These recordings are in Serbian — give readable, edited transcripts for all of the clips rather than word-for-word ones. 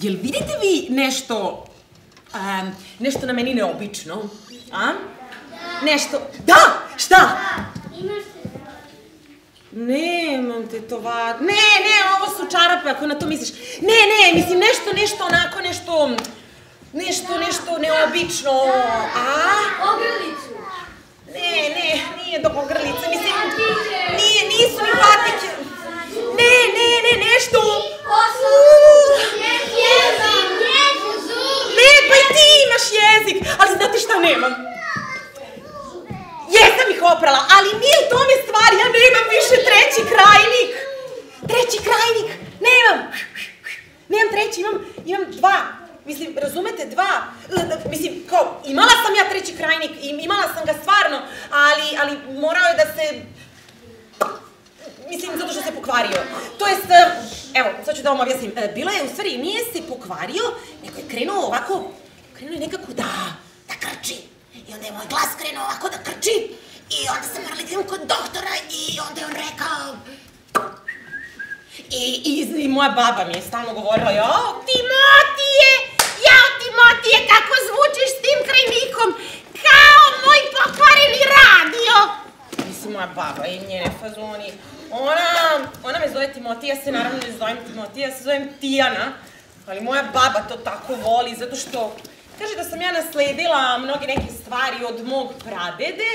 jel vidite vi nešto na meni neobično? A? Nešto... Da! Šta? Imaš tetovaže? Nemam tetovaže. Ne, ovo su čarape, ako na to misliš. Ne, mislim nešto onako, nešto neobično. A? Ogrlicu. Ne, nije do ogrlice, mislim, nisu ni patike. Ne, nešto... Jezik. Ne, pa i ti imaš jezik, ali znate šta nemam? Jesam ih oprala, ali nije u tome stvar, ja nemam više treći krajnik. Nemam treći, imam dva. Mislim, razumete, dva. Mislim, kao, imala sam ja treći krajnik, imala sam ga stvarno, ali morao je da se... Mislim, zato što se pokvario. To jest, evo, sad ću da vam objasnim. Bilo je, u stvari, nije se pokvario, nego je krenuo ovako, krenuo je nekako da krči. I onda je moj glas krenuo ovako da krči. I onda sam morala idem kod doktora i onda je on rekao... I moja baba mi je stalno govorila, jao, Timotije, kako zvučiš s tim krajnikom? Kao moj pokvareni radio. Mislim, moja baba i njene fazoni. Ona me zove Timotija, ja se naravno ne zovem Timotija, ja se zovem Tijana. Ali moja baba to tako voli, zato što kaže da sam ja nasledila mnoge neke stvari od mog pradede,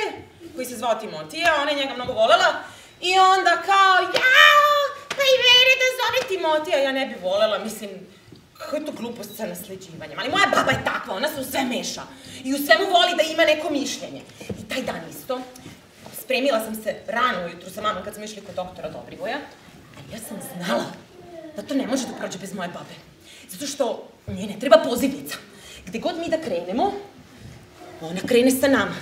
koji se zvao Timotija, ona je njega mnogo volela. I onda kao, jao, pa i mene da zove Timotija, ja ne bi volela, mislim, kako je to glupost sa nasleđivanjem. Ali moja baba je takva, ona se u sve meša i u svemu voli da ima neko mišljenje. I taj dan isto, spremila sam se rano ujutru sa mamom kad smo išli kod doktora Dobrivoja, ali ja sam znala da to ne može da prođe bez moje babe. Zato što njoj ne treba pozivnica. Gde god mi da krenemo, ona krene sa nama.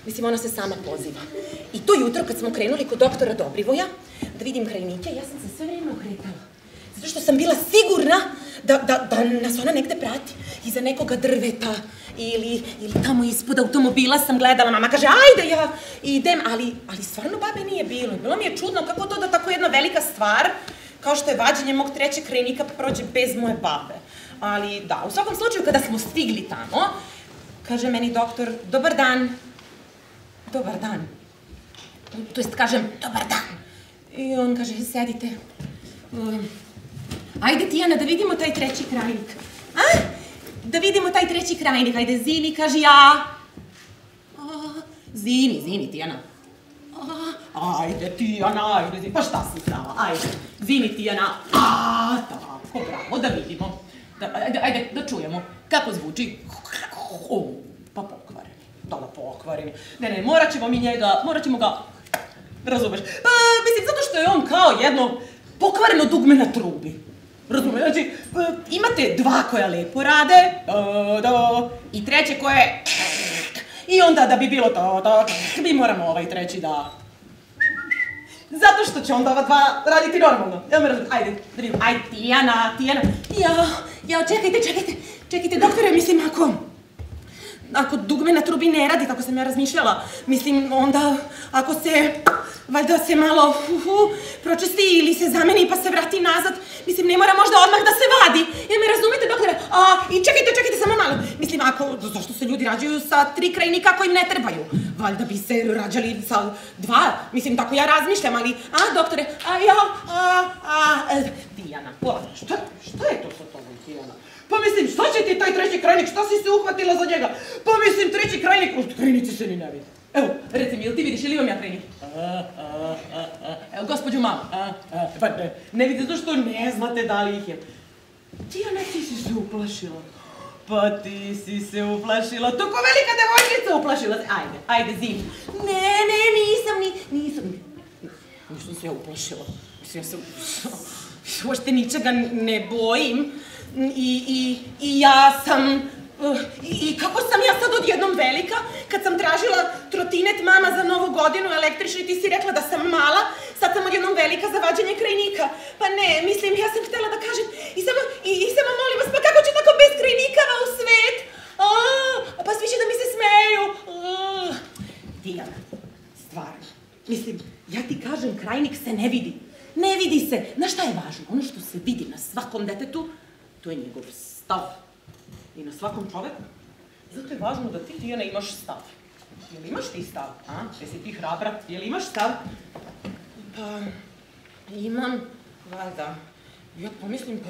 Mislim, ona se sama poziva. I to jutro kad smo krenuli kod doktora Dobrivoja, da vidim krajnike, ja sam se sve vreme okretala. Zato što sam bila sigurna da nas ona negde prati. Iza nekoga drveta ili tamo ispod automobila sam gledala. Mama kaže, ajde, ja idem. Ali stvarno babe nije bilo. Bilo mi je čudno kako to da tako jedna velika stvar, kao što je vađenje mog trećeg krajnika, prođe bez moje babe. Ali da, u svakom slučaju, kada smo stigli tamo, kaže meni doktor, dobar dan. Dobar dan. To jest, kažem, dobar dan. I on kaže, sedite. Ajde, Tijana, da vidimo taj treći krajnik. A? Da vidimo taj treći krajnik. Ajde, zini, kaže ja. Zini, Tijana. Ajde, Tijana, ajde, zini. Pa šta si znala? Ajde, zini, Tijana. Tako, bravo, da vidimo. Ajde, da čujemo. Kako zvuči? Pa pokvareni. Da, pokvareni. Ne, morat ćemo ga, razumeš? Mislim, zato što je on kao jedno pokvareno dugme na trubi. Razumeš, znači, imate dva koja lepo rade, i treće koje... I onda da bi bilo to, mi moramo ovaj treći da... Zato što će onda ova dva raditi normalno. Jel me razumiješ? Ajde, da vidim. Ajde, Tijana. Jao, čekajte, doktore, mislim, ako dugme na trubi ne radi, kako sam ja razmišljala, mislim, onda, ako se, valjda se malo pročisti ili se zameni pa se vrati nazad, mislim, ne mora možda odmah da se vadi. Jel me razumete, doktore? I čekajte samo malo. Mislim, zašto se ljudi rađaju sa 3 krajnika koji im ne trebaju? Valjda bi se rađali sa 2, mislim, tako ja razmišljam, ali, doktore, Dijana, šta je to sa tobom, Dijana? Pa mislim, šta će ti taj treći krajnik, šta si se uhvatila za njega? Pa mislim, treći krajnik, od krajnici se ni ne vidi. Evo, reci mi, jel ti vidiš, ili imam ja krajnik? Evo, gospođo mama, pa ne vidi zašto ne znate da li ih je. Tijana, ti si se uplašila. Pa ti si se uplašila, toko velika devojčica uplašila se. Ajde, zim. Ne, nisam se ja uplašila. Mislim, ja se uopšte ničega ne bojim. I ja sam... I kako sam ja sad odjednom velika, kad sam tražila trotinet mama za novu godinu električni, ti si rekla da sam mala, sad sam odjednom velika za vađenje krajnika. Pa ne, mislim, ja sam htjela da kažem, i samo molim vas, pa kako će tako bez krajnikava u svet? Pa svi će da mi se smeju. Dijana, stvarno, mislim, ja ti kažem, krajnik se ne vidi. Ne vidi se. Znaš šta je važno? Ono što se vidi na svakom detetu, To je njegov stav. I na svakom čoveku. Zato je važno da ti, Tijana, imaš stav. Jel imaš ti stav, a? Jesi ti hrabra? Jel imaš stav? Pa, imam, valjda. Ja pomislim, pa,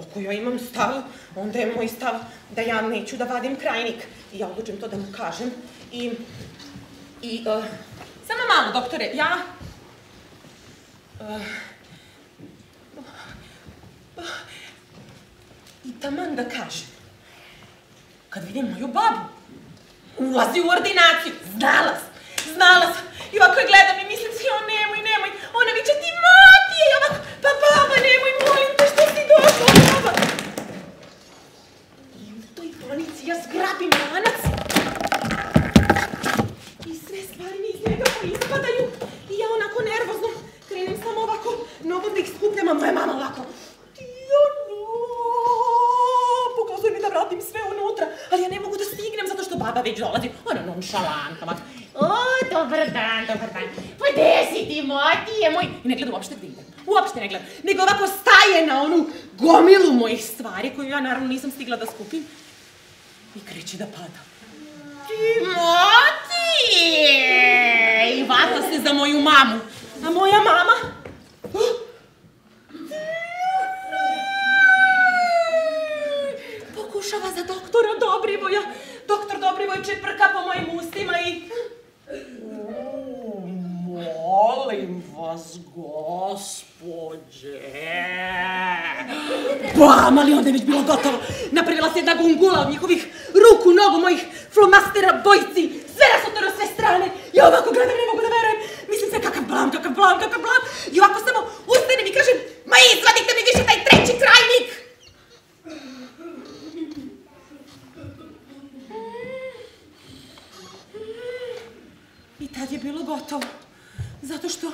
ako ja imam stav, onda je moj stav da ja neću da vadim krajnik. I ja odlučim to da mu kažem. Samo malo, doktore, ja... I taman da kažem, kad vidim moju babu, ulazi u ordinaciju, znala sam, i ovako je gledam i mislim si, nemoj, ona viče ti Matije, i ovako, pa baba, nemoj, molim te, što si došla, baba? I u toj panici ja zgrabim lanac i sve stvari mi iz njega ispadaju i ja onako nervozno krenem samo ovako, nogom da ih skupljam, a moja mama ovako, pokazuje mi da vratim sve unutra, ali ja ne mogu da stignem zato što baba već dolazi. Ona nonšalanta, ovako. O, dobar dan. Pa gde si ti, Matije moj? I ne gleda uopšte gde idem. Uopšte ne gleda. Nego ovako staje na onu gomilu mojih stvari, koju ja naravno nisam stigla da skupim. I kreće da pada. Ti, Matije! I vata se za moju mamu. A moja mama? Pokušava za doktora Dobrivoja. Doktor Dobrivoj čeprka po mojim ustima i... Molim vas, gospođe. Bam, ali onda je već bilo gotovo. Napravila se jedna gungula od njihovih ruku, nogu, mojih flomastera, bojci. Sve rasutano, sve strane. Ja ovako gledam, ne mogu da verujem. Mislim se, kakav blam. I ovako samo ustanem i kažem, ma izvadite mi više taj treći krajnik. I tad je bilo gotovo. Zato što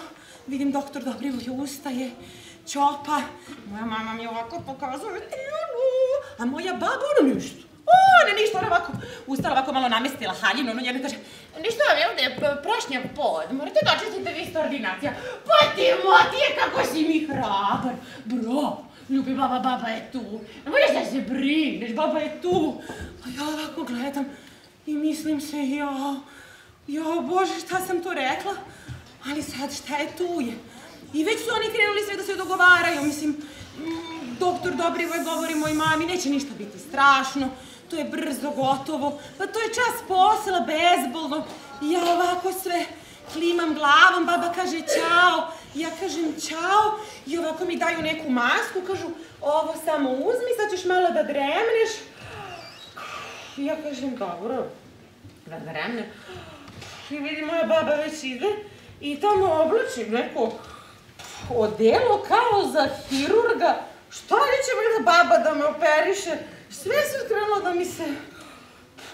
vidim doktor Dobrivoj ustaje, ćopa. Moja mama mi ovako pokazuje Tijanu. A moja baba, ono ništa. Ništa, ona ovako ustala, ovako malo namestila haljinu, ono njena kaže, ništa vam je ovde prašnjav pod, morate dočistiti vi isto ordinacija. Pa ti, Matije, kako si mi hrabar. Bravo, ljubi baba je tu. Ne moraš da se brineš, baba je tu. A ja ovako gledam i mislim se, jao, Bože, šta sam to rekla? Ali sad šta je tu je? I već su oni krenuli sve da se dogovaraju, mislim, doktor Dobrivoj govori moj mami, neće ništa biti strašno, to je brzo, gotovo, pa to je čas posla, bezbolno. I ja ovako sve klimam glavom, baba kaže ćao, ja kažem ćao i ovako mi daju neku masku, kažu ovo samo uzmi, sad ćeš malo da dremneš. I ja kažem dobro, da dremnem. I vidim, moja baba već ide i tamo oblači neko odelo kao za hirurga. Šta neće mi da baba da me operiše? Sve se krenulo da mi se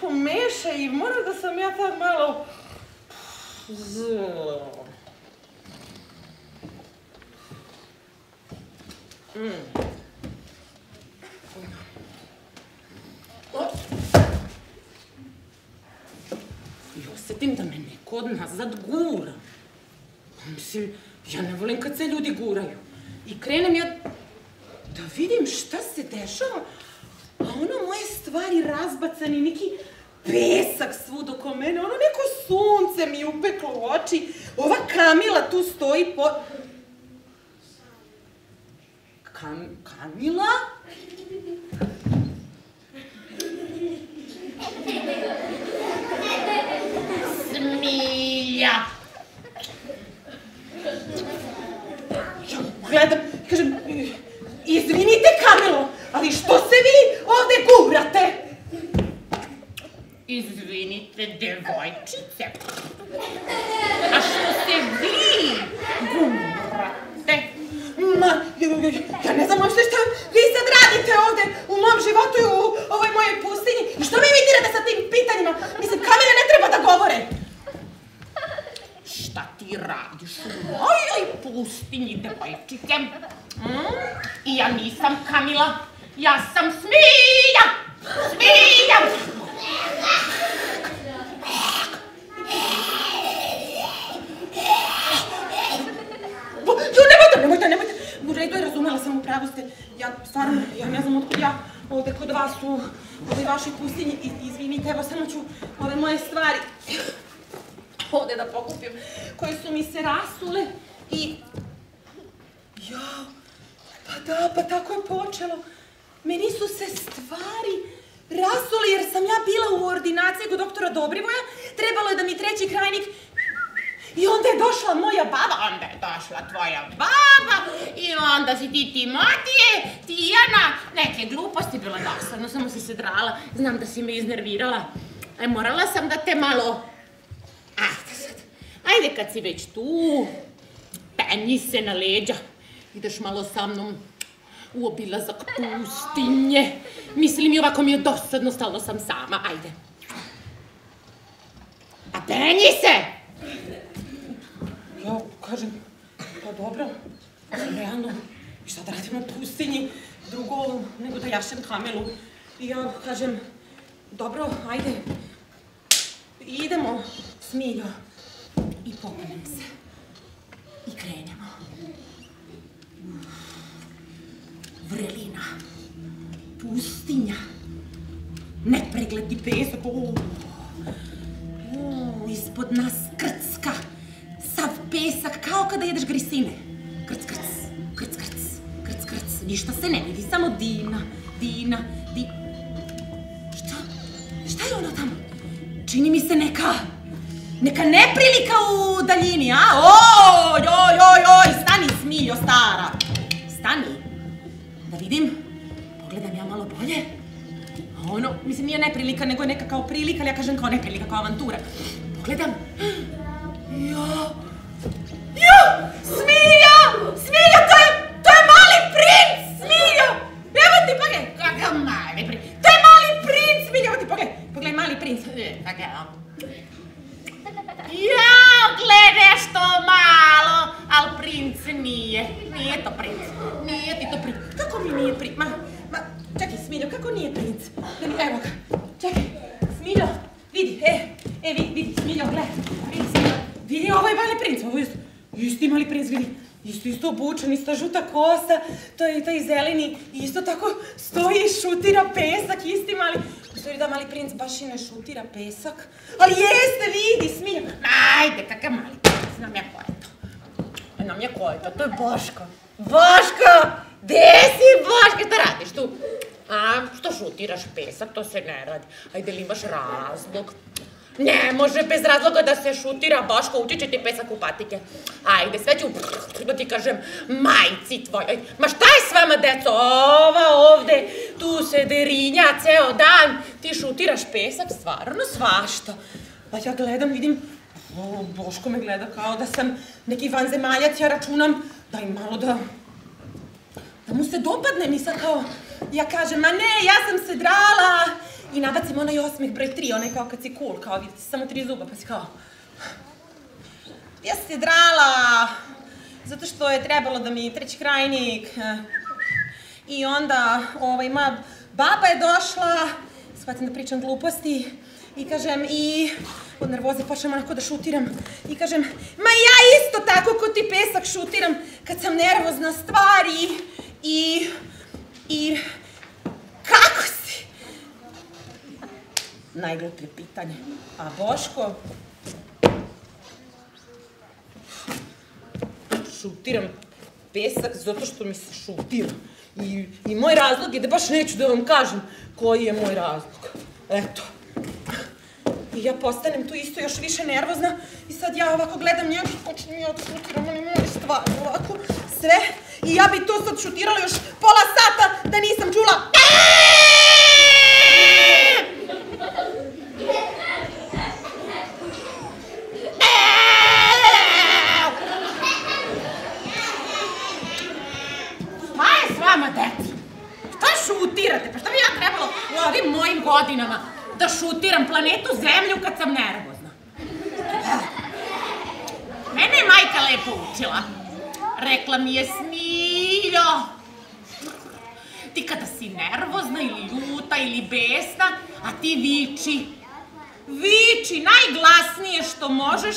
pomeša i mora da sam ja tad malo zlo. I osetim da me neko od nazad gura. Mislim, ja ne volim kad se ljudi guraju. I krenem ja da vidim šta se dešava, a ono moje stvari razbacani, neki pesak svud oko mene, ono neko sunce mi upeklo u oči, ova Kamila tu stoji po... Kamila? Smilja! Ja gledam, kažem, izvinite Kamilo, ali što se vi ovde gurate? Izvinite, devojčice, a što se vi gurate? Ma, ja ne znam uopšte šta vi sad radite ovde u mom životu i u ovoj mojoj pustinji. I što mi dirate sa tim pitanjima? Mislim, Kamile ne treba da govore. Šta ti radiš u mojoj pustinji, devojčice? I ja nisam Kamila, ja sam Smilja! Smilja! Nemojte. U redu je, razumela sam, u pravu ste. Ja stvarno, ja ne znam otkud vas u ovoj vašoj pustinji. Izvinite, evo samo ću ove moje stvari ovde da pokupim, koje su mi se rasule i... Jao, pa da, pa tako je počelo. Meni su se stvari rasule jer sam ja bila u ordinaciji kod doktora Dobrivoja, trebalo je da mi treći krajnik... I onda je došla moja baba, onda je došla tvoja baba, i onda si ti Timotije, Tijana, neke gluposti, bilo je dosadno, samo si se drala, znam da si me iznervirala. Morala sam da te malo... Ajde sad, ajde kad si već tu, penji se na leđa, ideš malo sa mnom u obilazak pustinje. Mislim i ovako mi je dosadno, stalno sam sama, ajde. A penji se! Ja kažem, pa dobro, realno, šta da radimo u pustinji, drugo nego da jašem kamelu. I ja kažem, dobro, ajde, idemo, Smiljo. I pogledam se. I krenemo. Vrelina, pustinja, nepregledni pesak, ispod nas krcka. Sav pesak, kao kada jedeš grisine. Krc, krc, krc, krc, krc, krc. Ništa se ne vidi, samo Dina. Šta je ono tamo? Čini mi se neka neprilika u daljini, a? Oj, stani, Smiljo, stara. Stani. Da vidim. Pogledam ja malo bolje. Ono, mislim, nije neprilika, nego je neka kao prilika, ali ja kažem kao neprilika, kao avantura. Pogledam. Smiljo, to je mali princ, Smiljo! Evo ti, pogledaj, kakav mali princ, to je mali princ, Smiljo, evo ti, pogledaj, mali princ, jao, gledaj što malo, ali princ nije to princ, nije ti to princ, kako mi nije princ, čekaj, Smiljo, kako nije princ, evo ga, čekaj, Smiljo, vidi, vidi, Smiljo, gledaj, vidi, Smiljo. Vidi, ovo je mali princ, ovo je isti mali princ, vidi, isto obučen, ista žuta kosa, to je taj zeleni, isto tako stoji i šutira pesak, isti mali, u stvari da mali princ baš i ne šutira pesak, ali jeste, vidi, Smiljo, ajde, kakav mali princ, znam ja ko je to, to je Boško, gde si Boško, šta radiš tu? A, što šutiraš pesak, to se ne radi, ajde li imaš razlog? Ne može bez razloga da se šutira, Boško, ući će ti pesak u patike. Ajde, sve ću da ti kažem majci tvojoj. Ma šta je s vama, deco? Ova ovde, tu se derinja ceo dan. Ti šutiraš pesak, stvarno svašta. A ja gledam, vidim, Boško me gleda kao da sam neki vanzemaljac, ja računam da im malo da mu se dopadnem i sad kao, ja kažem, ma ne, ja sam se drala. I nabacim onaj osmeh broj 3, onaj kao kad si cool, kao vidite, samo 3 zuba, pa si kao... Ja sam se drala, zato što je trebalo da mi treći krajnik. I onda, moja baba je došla, shvatim da pričam gluposti, i kažem, i od nervoze počnem onako da šutiram. I kažem, ma ja isto tako ko ti pesak šutiram kad sam nervozna stvari. I... Kako si? Najgluplje pitanje. A Boško? Šutiram pesak zato što mi se šutira. I moj razlog je da baš neću da vam kažem koji je moj razlog. Eto. I ja postanem tu isto još više nervozna i sad ja ovako gledam njega i počnem ja da šutiram, ali moje stvari ovako, sve. I ja bi to sad šutirala još pola sata da nisam čula. Šta je s vama, deci? Šta šutirate? Pa šta bi ja trebalo u ovim mojim godinama da šutiram planetu Zemlju kad sam nervozna? Mene je majka lepo učila. Rekla mi je, Smiljo, ti kada si nervozna ili ljuta ili besna, a ti viči. Viči najglasnije što možeš,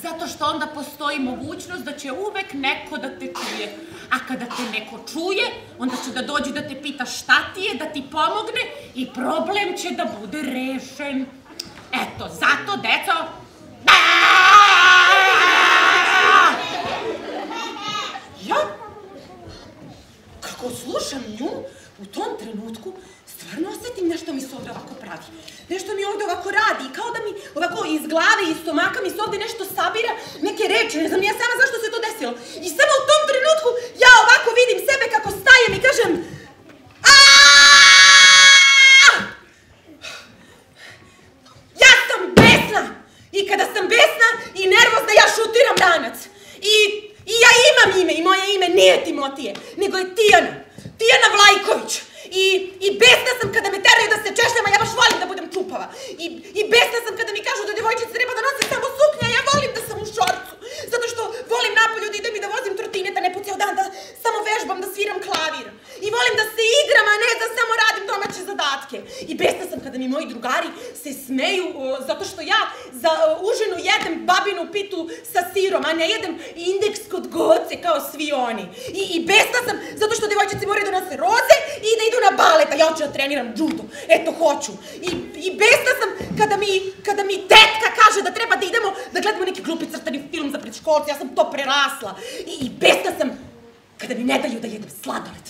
zato što onda postoji mogućnost da će uvek neko da te čuje. a kada te neko čuje, onda će da dođe da te pita šta ti je, da ti pomogne i problem će da bude rešen. Eto, zato, deco... Ja, kako slušam nju, u tom trenutku stvarno osetim nešto mi se ovde ovako pravi. Nešto mi ovde ovako radi, kao da mi ovako iz glave i stomaka mi se ovde nešto sabira, neke reči, ne znam ni ja sama zašto se to desilo. I samo u tom trenutku ja ovako vidim sebe kako stajem i kažem ja sam besna! I kada sam besna i nervozna ja šutiram ranac. I ja imam ime i moje ime nije Timotije, nego je Tijana. Tijana Vlajković. I besna sam kada me teraju da se češljam, a ja baš volim da budem čupava. I besna sam kada mi kažu da devojčice treba da nose samo suknje, a ja volim da sam u šorcu. Zato što volim napolju da idem i da vozim trotineta, ne po ceo dan, da samo vežbam, da sviram klavir. I volim da se igram, a ne da samo radim domaće zadatke. I besna sam kada mi moji drugari se smeju zato što ja za užinu jedem babinu pitu sa sirom, a ne jedem indeks kod goce kao svi oni. I besna sam zato što devojčice moraju da nose roze i da idu na balet, a ja hoću da treniram judo. Eto, hoću. I besna sam kada mi tetka kaže da treba da idemo da gledamo neki glupi crtani film za predškolce, ja sam to prerasla. I besna sam kada mi ne daju da jedem sladoled.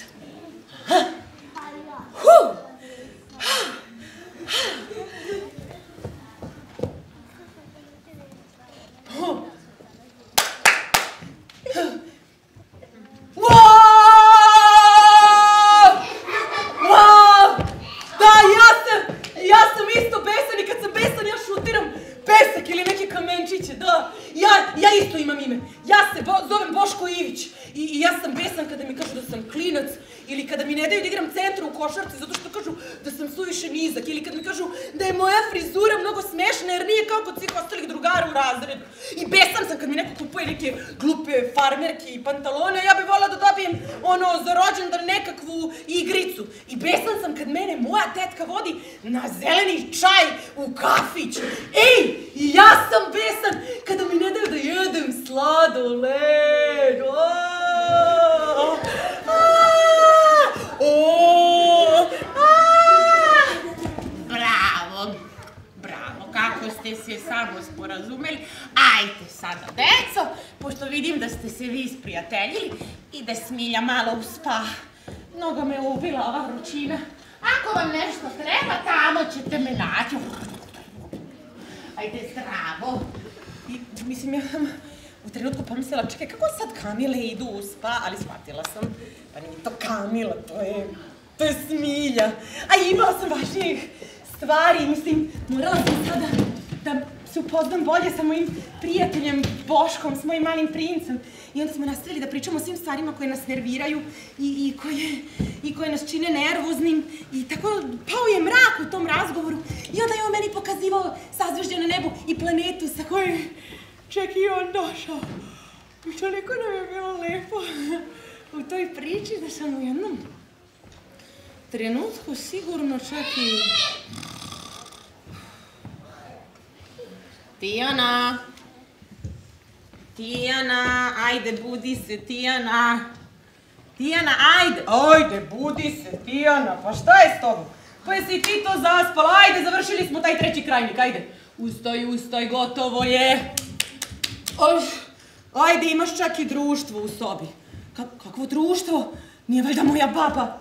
Ja sam isto besan i kad sam besan ja šutiram pesak ili neke kamenčiće, da. Ja isto imam ime. Ja se zovem Boško Ivić i ja sam besan kada mi kažu da sam klinac ili kada mi ne daju da igram centru u košarci zato što kažu da sam suviše nizak ili kada mi kažu da je moja frizura mnogo smešna jer nije kao kod svih ostalih drugara u razredu. I besan sam kad mi neko kupuje neke glupe farmerke i pantalone, ja bih volila da dobijem za rođendan nekakvu igricu. I besan sam kad mene moja tetka vodi na zeleni čaj u kafić. Ej, i ja sam besan kada mi ne daju da jedem sladoled. Bravo, kako ste se samo sporazumeli. Ajte sada, deco, pošto vidim da ste se vi isprijateljili, ide Smilja malo u spa. Mnogo me ubila ova vrućina. Ako vam nešto treba, tamo ćete me naći. Ajde, zdravo. Mislim, ja sam u trenutku pomislila, čekaj, kako sad Kamile idu u spa, ali shvatila sam, pa nije to Kamila, to je Smilja. A imala sam važnijih stvari, mislim, morala sam sada da se upoznam bolje sa mojim prijateljem Boškom, s mojim malim princem. I onda smo nastavili da pričamo o svim stvarima koje nas nerviraju i koje nas čine nervoznim. I tako pao je mrak u tom razgovoru. I onda je on meni pokazivao sazvežđe na nebu i planetu sa kojoj čak i on došao. I toliko nam je bilo lepo u toj priči da sam u jednom trenutku sigurno čak i... Tijana, ajde, budi se, Tijana. Tijana, ajde. Ajde, budi se, Tijana. Pa šta je s tobom? Pa jesi ti to zaspala? Ajde, završili smo taj treći krajnik, ajde. Ustaj, gotovo je. Ajde, imaš čak i društvo u sobi. Kakvo društvo? Nije valjda moja baba?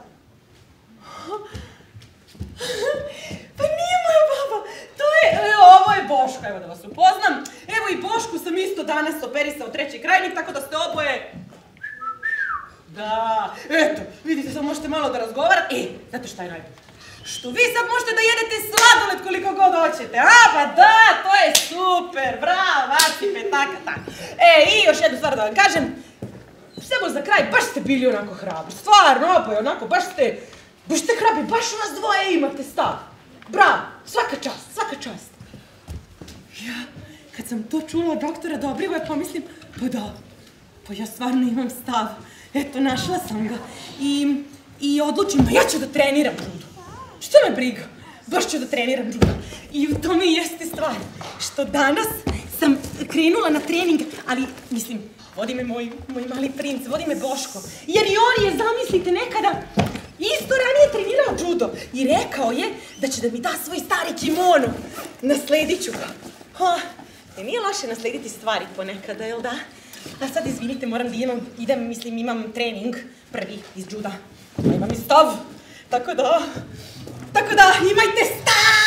Pa nije moja baba, ovo je Boško, evo da vas upoznam. Evo i Bošku sam isto danas operisao treći krajnik, tako da ste oboje... Da, eto, vidite, sad možete malo da razgovarate. Znate šta je najbolje? Što vi sad možete da jedete sladoled koliko god hoćete, pa da, to je super, bravo, vaci petaka, tako. I još jednu stvar da vam kažem, samo za kraj, baš ste bili onako hrabri, stvarno, oboje onako, baš ste hrabri, baš vas dvoje imate stav. Bravo, svaka čast. Ja, kad sam to čula od doktora Dobrivoja, pomislim, pa da, pa ja stvarno imam stav. Eto, našla sam ga i odlučim, pa ja ću da treniram judo. Što me briga, baš ću da treniram judo. I u tome i jeste stvar, što danas sam krenula na trening, ali, mislim, Vodi me moj mali princ, vodi me Boško. Jer i on je, zamislite, nekada isto ranije trenirao judo. I rekao je da će da mi da svoj stari kimono. Nasledit ću ga. Nije loše naslediti stvari ponekada, jel da? A sad, izvinite, moram da idem, mislim, imam trening prvi iz juda. A imam i stav. Tako da, imajte stav!